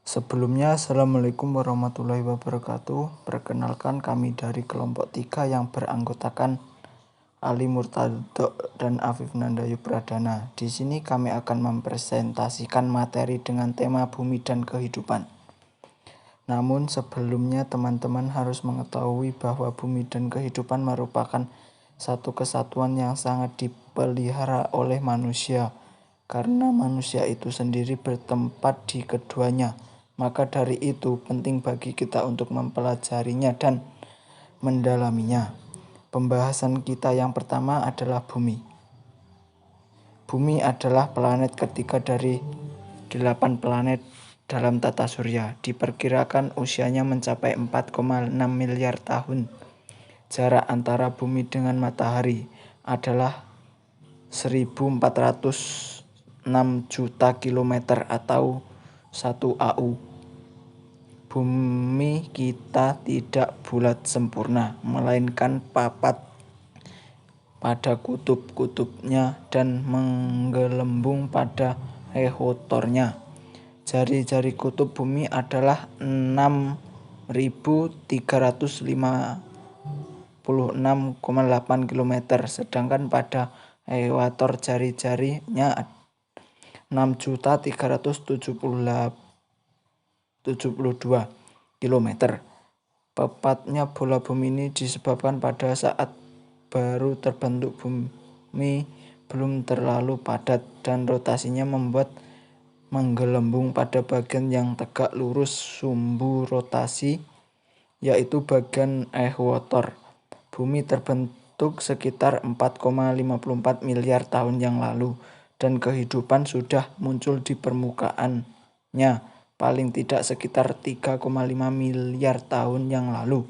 Sebelumnya, Assalamualaikum warahmatullahi wabarakatuh. Perkenalkan, kami dari kelompok 3 yang beranggotakan Ali Murtado dan Afif Nandayu Pradana. Di sini kami akan mempresentasikan materi dengan tema bumi dan kehidupan. Namun sebelumnya teman-teman harus mengetahui bahwa bumi dan kehidupan merupakan satu kesatuan yang sangat dipelihara oleh manusia. Karena manusia itu sendiri bertempat di keduanya, maka dari itu penting bagi kita untuk mempelajarinya dan mendalaminya. Pembahasan kita yang pertama adalah bumi. Bumi adalah planet ketiga dari 8 planet dalam tata surya. Diperkirakan usianya mencapai 4,6 miliar tahun. Jarak antara bumi dengan matahari adalah 1406 juta kilometer atau 1 AU. Bumi kita tidak bulat sempurna, melainkan papat pada kutub-kutubnya dan menggelembung pada ekuatornya. Jari-jari kutub bumi adalah 6.356,8 km, sedangkan pada ekuator jari-jarinya 6.372 km. Pepatnya bola bumi ini disebabkan pada saat baru terbentuk bumi belum terlalu padat dan rotasinya membuat menggelembung pada bagian yang tegak lurus sumbu rotasi, yaitu bagian ekuator. Bumi terbentuk sekitar 4,54 miliar tahun yang lalu dan kehidupan sudah muncul di permukaannya paling tidak sekitar 3,5 miliar tahun yang lalu.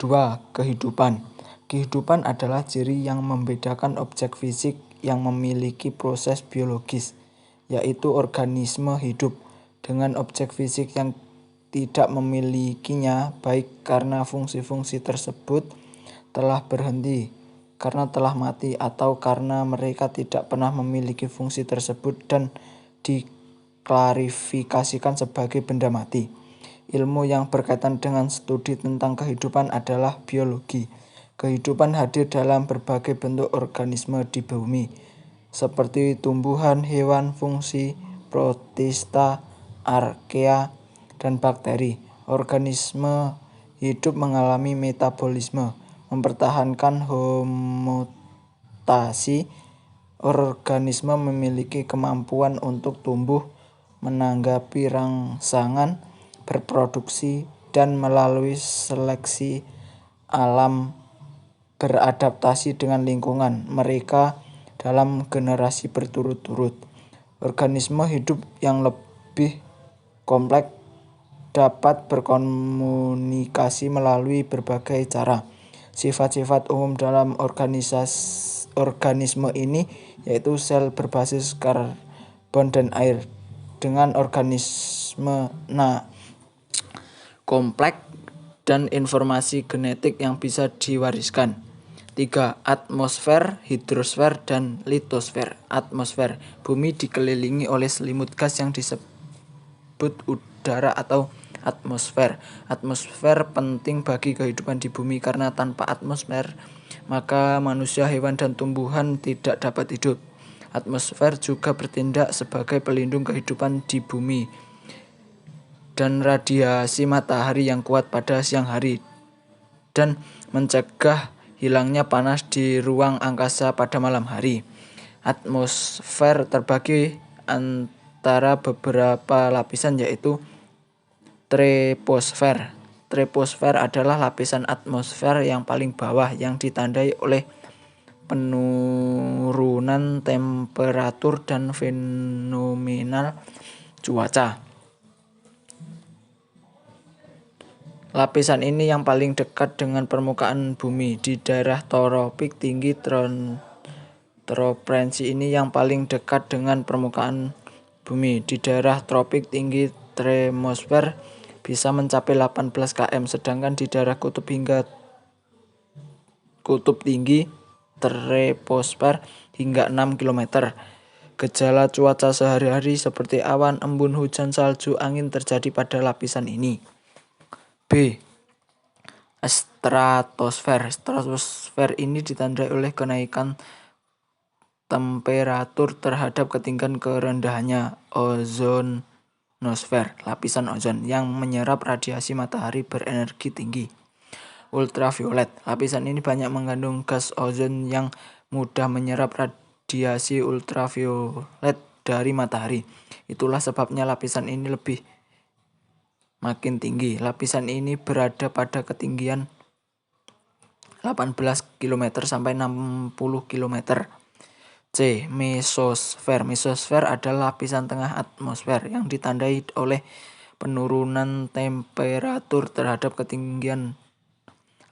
2. Kehidupan. Kehidupan adalah ciri yang membedakan objek fisik yang memiliki proses biologis, yaitu organisme hidup, dengan objek fisik yang tidak memilikinya, baik karena fungsi-fungsi tersebut telah berhenti, karena telah mati, atau karena mereka tidak pernah memiliki fungsi tersebut dan diklarifikasikan sebagai benda mati. Ilmu yang berkaitan dengan studi tentang kehidupan adalah biologi. Kehidupan hadir dalam berbagai bentuk organisme di bumi, seperti tumbuhan, hewan, fungsi, protista, arkea, dan bakteri. Organisme hidup mengalami metabolisme, mempertahankan homotasi. Organisme memiliki kemampuan untuk tumbuh, menanggapi rangsangan, berproduksi, dan melalui seleksi alam beradaptasi dengan lingkungan mereka dalam generasi berturut-turut. Organisme hidup yang lebih kompleks dapat berkomunikasi melalui berbagai cara. Sifat-sifat umum dalam organisme ini yaitu sel berbasis karbon dan air dengan organisme kompleks dan informasi genetik yang bisa diwariskan. 3. Atmosfer, hidrosfer, dan litosfer. Atmosfer. Bumi dikelilingi oleh selimut gas yang disebut udara atau atmosfer. Atmosfer penting bagi kehidupan di bumi karena tanpa atmosfer maka manusia, hewan, dan tumbuhan tidak dapat hidup. Atmosfer juga bertindak sebagai pelindung kehidupan di bumi dan radiasi matahari yang kuat pada siang hari dan mencegah hilangnya panas di ruang angkasa pada malam hari. Atmosfer terbagi antara beberapa lapisan yaitu troposfer. Troposfer adalah lapisan atmosfer yang paling bawah yang ditandai oleh penurunan temperatur dan fenomena cuaca. Lapisan ini yang paling dekat dengan permukaan bumi. Di daerah tropik tinggi troposfer ini yang paling dekat dengan permukaan bumi. Di daerah tropik tinggi termosfer bisa mencapai 18 km, sedangkan di daerah kutub hingga kutub tinggi troposfer hingga 6 km. Gejala cuaca sehari-hari seperti awan, embun, hujan, salju, angin terjadi pada lapisan ini. B. Stratosfer. Stratosfer ini ditandai oleh kenaikan temperatur terhadap ketinggian kerendahannya. Ozonosfer, lapisan ozon yang menyerap radiasi matahari berenergi tinggi. Ultraviolet, lapisan ini banyak mengandung gas ozon yang mudah menyerap radiasi ultraviolet dari matahari. Itulah sebabnya lapisan ini makin tinggi. Lapisan ini berada pada ketinggian 18 km sampai 60 km. C. Mesosfer. Mesosfer adalah lapisan tengah atmosfer yang ditandai oleh penurunan temperatur terhadap ketinggian.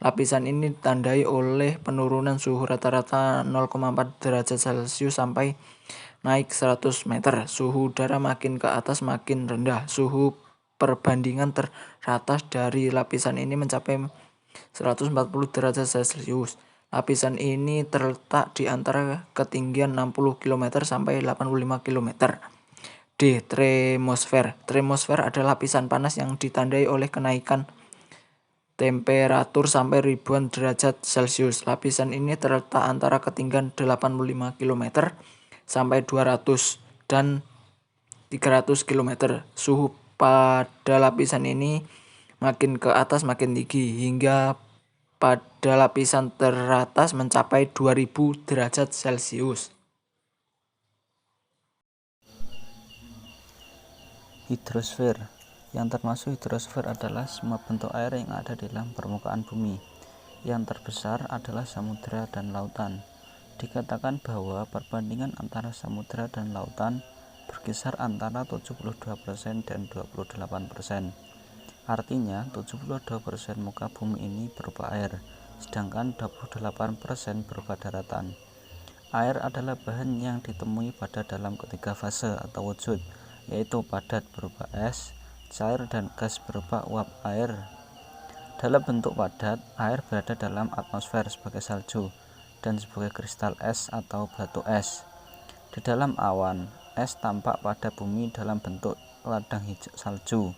Lapisan ini ditandai oleh penurunan suhu rata-rata 0,4 derajat Celcius sampai naik 100 meter. Suhu udara makin ke atas makin rendah. Suhu perbandingan teratas dari lapisan ini mencapai 140 derajat Celcius. Lapisan ini terletak di antara ketinggian 60 km sampai 85 km. D. Termosfer. Termosfer adalah lapisan panas yang ditandai oleh kenaikan temperatur sampai ribuan derajat Celcius. Lapisan ini terletak antara ketinggian 85 km sampai 200 dan 300 km. Suhu pada lapisan ini makin ke atas makin tinggi hingga pada lapisan teratas mencapai 2000 derajat Celcius. Hidrosfer. Yang termasuk hidrosfer adalah semua bentuk air yang ada di dalam permukaan bumi. Yang terbesar adalah samudera dan lautan. Dikatakan bahwa perbandingan antara samudera dan lautan berkisar antara 72% dan 28%. Artinya 72% muka bumi ini berupa air, sedangkan 28% berupa daratan. Air adalah bahan yang ditemui pada dalam ketiga fase atau wujud, yaitu padat berupa es, cair dan gas berupa uap air. Dalam bentuk padat, air berada dalam atmosfer sebagai salju dan sebagai kristal es atau batu es. Di dalam awan, es tampak pada bumi dalam bentuk ladang hijau salju.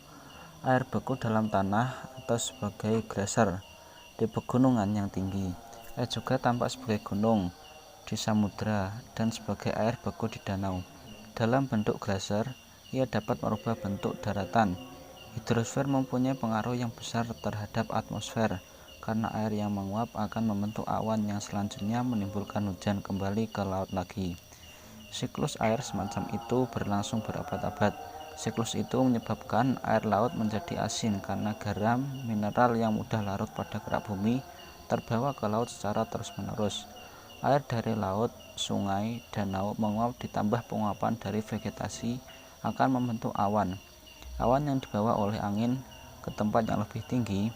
Air beku dalam tanah atau sebagai glaser di pegunungan yang tinggi. Es juga tampak sebagai gunung di samudera dan sebagai air beku di danau. Dalam bentuk glaser, ia dapat merubah bentuk daratan. Hidrosfer mempunyai pengaruh yang besar terhadap atmosfer karena air yang menguap akan membentuk awan yang selanjutnya menimbulkan hujan kembali ke laut lagi. Siklus air semacam itu berlangsung berabad-abad. Siklus itu menyebabkan air laut menjadi asin karena garam mineral yang mudah larut pada kerak bumi terbawa ke laut secara terus-menerus. Air dari laut, sungai, danau menguap ditambah penguapan dari vegetasi akan membentuk awan. Awan yang dibawa oleh angin ke tempat yang lebih tinggi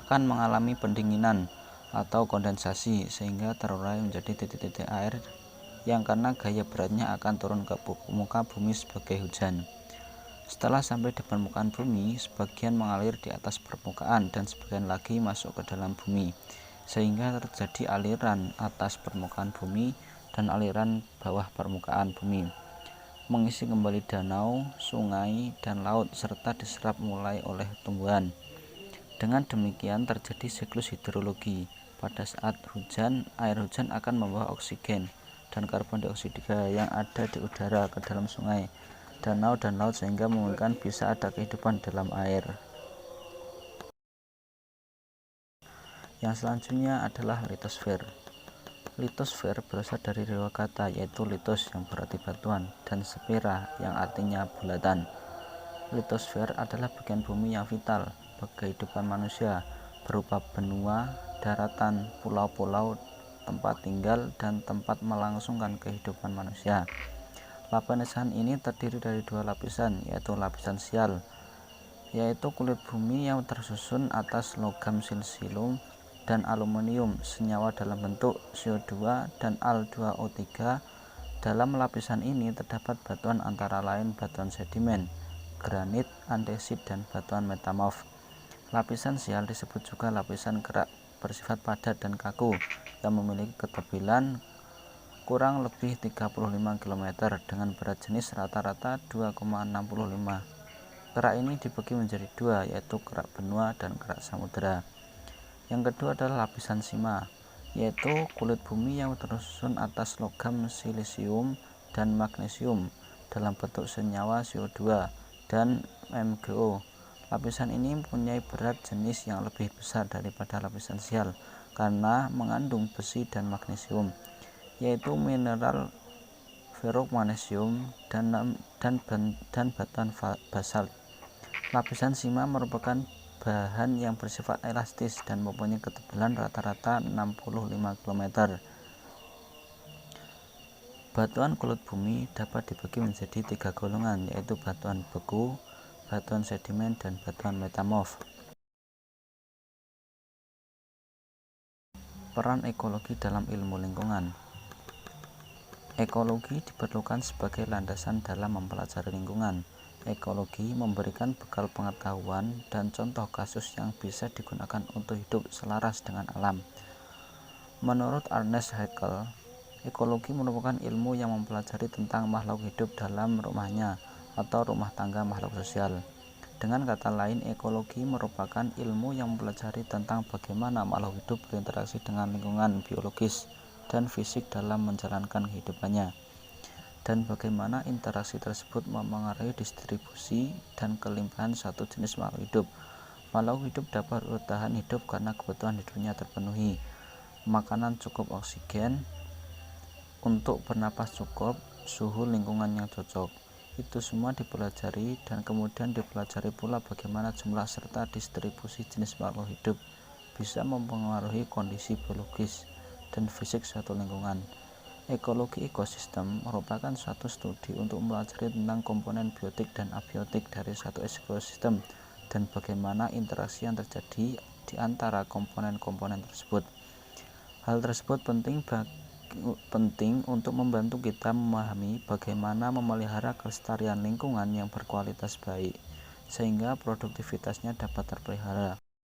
akan mengalami pendinginan atau kondensasi sehingga terurai menjadi titik-titik air yang karena gaya beratnya akan turun ke muka bumi sebagai hujan. Setelah sampai di permukaan bumi, sebagian mengalir di atas permukaan dan sebagian lagi masuk ke dalam bumi, sehingga terjadi aliran atas permukaan bumi dan aliran bawah permukaan bumi, mengisi kembali danau, sungai, dan laut serta diserap mulai oleh tumbuhan. Dengan demikian terjadi siklus hidrologi. Pada saat hujan, air hujan akan membawa oksigen dan karbon dioksida yang ada di udara ke dalam sungai, danau, dan laut sehingga memungkinkan bisa ada kehidupan dalam air. Yang selanjutnya adalah litosfer. Litosfer berasal dari dua kata, yaitu litos yang berarti batuan dan sfera yang artinya bulatan. Litosfer adalah bagian bumi yang vital bagi kehidupan manusia, berupa benua, daratan, pulau-pulau, tempat tinggal, dan tempat melangsungkan kehidupan manusia. Lapisan ini terdiri dari dua lapisan, yaitu lapisan sial, yaitu kulit bumi yang tersusun atas logam silisium dan aluminium, senyawa dalam bentuk CO2 dan Al2O3. Dalam lapisan ini terdapat batuan antara lain batuan sedimen, granit, andesit, dan batuan metamorf. Lapisan sial disebut juga lapisan kerak bersifat padat dan kaku yang memiliki ketebalan kurang lebih 35 km dengan berat jenis rata-rata 2,65. Kerak ini dibagi menjadi dua, yaitu kerak benua dan kerak samudera. Yang kedua adalah lapisan sima, yaitu kulit bumi yang tersusun atas logam silisium dan magnesium dalam bentuk senyawa CO2 dan MgO. Lapisan ini mempunyai berat jenis yang lebih besar daripada lapisan sial karena mengandung besi dan magnesium, yaitu mineral ferromagnesium dan batuan basalt. Lapisan sima merupakan bahan yang bersifat elastis dan mempunyai ketebalan rata-rata 65 km. Batuan kulit bumi dapat dibagi menjadi 3 golongan, yaitu batuan beku, batuan sedimen, dan batuan metamorf. Peran ekologi dalam ilmu lingkungan. Ekologi diperlukan sebagai landasan dalam mempelajari lingkungan. Ekologi memberikan bekal pengetahuan dan contoh kasus yang bisa digunakan untuk hidup selaras dengan alam. Menurut Ernest Haeckel, ekologi merupakan ilmu yang mempelajari tentang makhluk hidup dalam rumahnya atau rumah tangga makhluk sosial. Dengan kata lain, ekologi merupakan ilmu yang mempelajari tentang bagaimana makhluk hidup berinteraksi dengan lingkungan biologis dan fisik dalam menjalankan kehidupannya, dan bagaimana interaksi tersebut mempengaruhi distribusi dan kelimpahan suatu jenis makhluk hidup. Makhluk hidup dapat bertahan hidup karena kebutuhan hidupnya terpenuhi, makanan cukup, oksigen untuk bernapas cukup, suhu lingkungan yang cocok. Itu semua dipelajari, dan kemudian dipelajari pula bagaimana jumlah serta distribusi jenis makhluk hidup bisa mempengaruhi kondisi biologis dan fisik suatu lingkungan. Ekologi ekosistem merupakan suatu studi untuk mempelajari tentang komponen biotik dan abiotik dari suatu ekosistem dan bagaimana interaksi yang terjadi di antara komponen-komponen tersebut. Hal tersebut penting untuk membantu kita memahami bagaimana memelihara kelestarian lingkungan yang berkualitas baik, sehingga produktivitasnya dapat terpelihara.